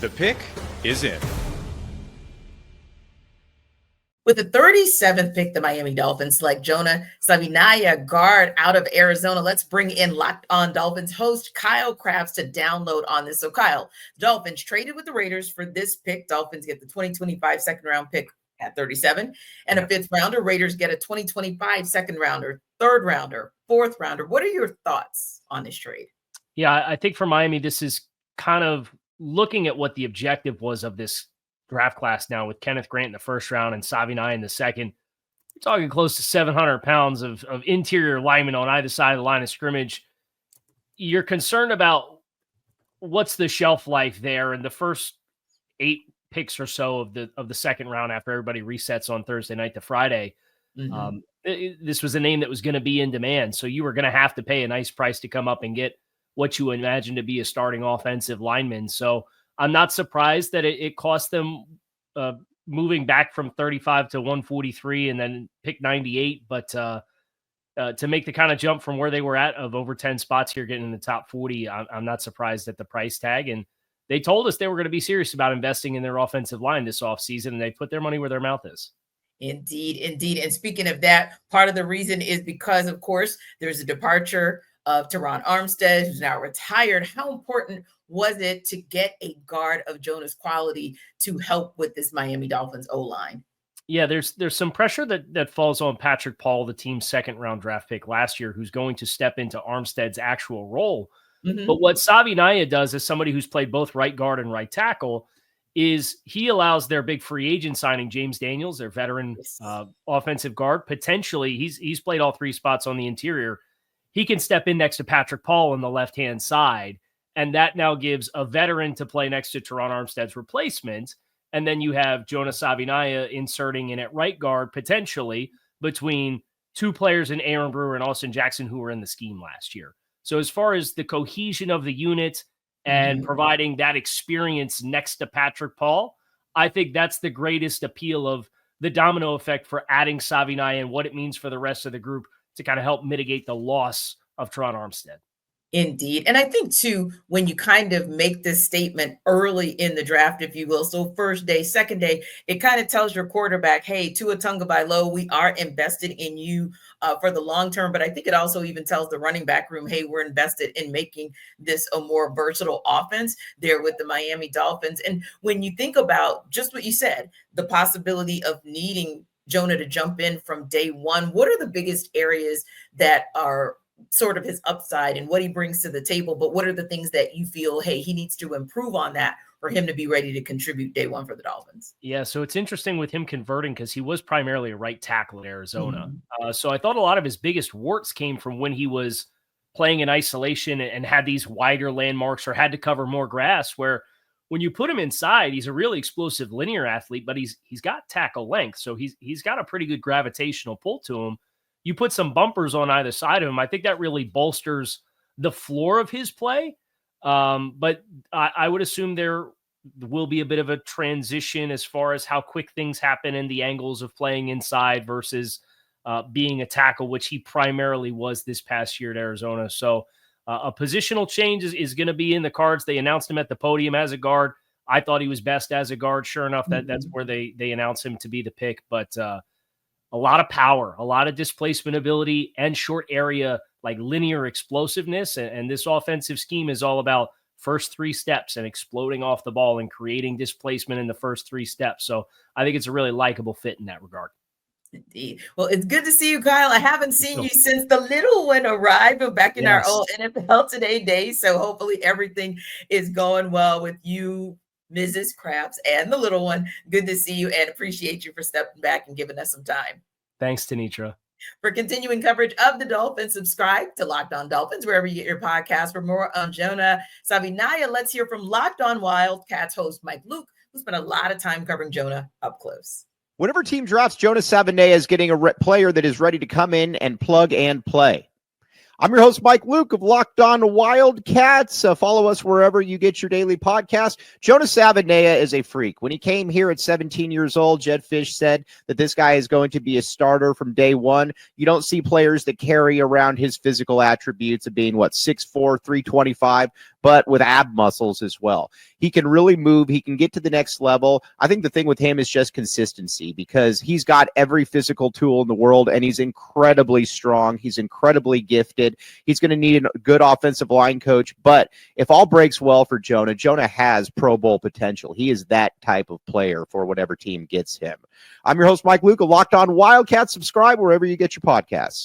The pick is in. With the 37th pick, the Miami Dolphins select Jonah Savinaya, guard out of Arizona. Let's bring in Locked On Dolphins host Kyle Krabs to download on this. So, Kyle, Dolphins traded with the Raiders for this pick. Dolphins get the 2025 second-round pick at 37 and a fifth rounder. Raiders get a 2025 second rounder, third rounder, fourth rounder. What are your thoughts on this trade? Yeah, I think for Miami, this is kind of looking at what the objective was of this draft class now with Kenneth Grant in the first round and Savinaya in the second. You're talking close to 700 pounds of interior linemen on either side of the line of scrimmage. You're concerned about what's the shelf life there in the first 8 picks or so of the second round after everybody resets on Thursday night to Friday. This was a name that was going to be in demand. So you were going to have to pay a nice price to come up and get what you imagine to be a starting offensive lineman. So I'm not surprised that it cost them moving back from 35 to 143 and then pick 98. But to make the kind of jump from where they were at of over 10 spots here, getting in the top 40, I'm not surprised at the price tag. And they told us they were going to be serious about investing in their offensive line this offseason, and they put their money where their mouth is. Indeed, indeed. And speaking of that, part of the reason is because, of course, there's a departure of Teron Armstead, who's now retired. How important was it to get a guard of Jonah's quality to help with this Miami Dolphins O-line? Yeah, there's some pressure that falls on Patrick Paul, the team's second-round draft pick last year, who's going to step into Armstead's actual role. But what Savinaya does as somebody who's played both right guard and right tackle is he allows their big free agent signing, James Daniels, their veteran offensive guard, potentially, he's played all 3 spots on the interior. He can step in next to Patrick Paul on the left-hand side, and that now gives a veteran to play next to Teron Armstead's replacement. And then you have Jonah Savinaya inserting in at right guard, potentially, between 2 players in Aaron Brewer and Austin Jackson who were in the scheme last year. So as far as the cohesion of the unit and providing that experience next to Patrick Paul, I think that's the greatest appeal of the domino effect for adding Savinaya and what it means for the rest of the group to kind of help mitigate the loss of Teron Armstead. Indeed. And I think, too, when you kind of make this statement early in the draft, if you will, so first day, second day, it kind of tells your quarterback, hey, Tua Tagovailoa, we are invested in you for the long term. But I think it also even tells the running back room, hey, we're invested in making this a more versatile offense there with the Miami Dolphins. And when you think about just what you said, the possibility of needing Jonah to jump in from day one, what are the biggest areas that are sort of his upside and what he brings to the table, but what are the things that you feel, hey, he needs to improve on that for him to be ready to contribute day one for the Dolphins? Yeah, so it's interesting with him converting because he was primarily a right tackle at Arizona. So I thought a lot of his biggest warts came from when he was playing in isolation and had these wider landmarks or had to cover more grass, where when you put him inside, he's a really explosive linear athlete, but he's got tackle length. So he's got a pretty good gravitational pull to him. You put some bumpers on either side of him, I think that really bolsters the floor of his play. But I would assume there will be a bit of a transition as far as how quick things happen and the angles of playing inside versus being a tackle, which he primarily was this past year at Arizona. So a positional change is going to be in the cards. They announced him at the podium as a guard. I thought he was best as a guard. Sure enough, that's where they announced him to be the pick. But a lot of power, a lot of displacement ability, and short area, like linear explosiveness. And this offensive scheme is all about first 3 steps and exploding off the ball and creating displacement in the first 3 steps. So I think it's a really likable fit in that regard. Indeed. Well, it's good to see you, Kyle. I haven't seen you since the little one arrived back in our old NFL Today days. So hopefully everything is going well with you, Mrs. Krabs, and the little one. Good to see you and appreciate you for stepping back and giving us some time. Thanks, Tanitra. For continuing coverage of the Dolphins, subscribe to Locked On Dolphins wherever you get your podcast. For more on Jonah Savinaya, let's hear from Locked On Wildcats host Mike Luke, who spent a lot of time covering Jonah up close. Whenever team drafts, Jonah Savaiinaea is getting a player that is ready to come in and plug and play. I'm your host, Mike Luke of Locked On Wildcats. Follow us wherever you get your daily podcast. Jonah Savaiinaea is a freak. When he came here at 17 years old, Jed Fish said that this guy is going to be a starter from day one. You don't see players that carry around his physical attributes of being, 6'4", 325, but with ab muscles as well. He can really move. He can get to the next level. I think the thing with him is just consistency, because he's got every physical tool in the world, and he's incredibly strong. He's incredibly gifted. He's going to need a good offensive line coach, but if all breaks well for Jonah, Jonah has Pro Bowl potential. He is that type of player for whatever team gets him. I'm your host, Mike Luke of Locked On Wildcats. Subscribe wherever you get your podcasts.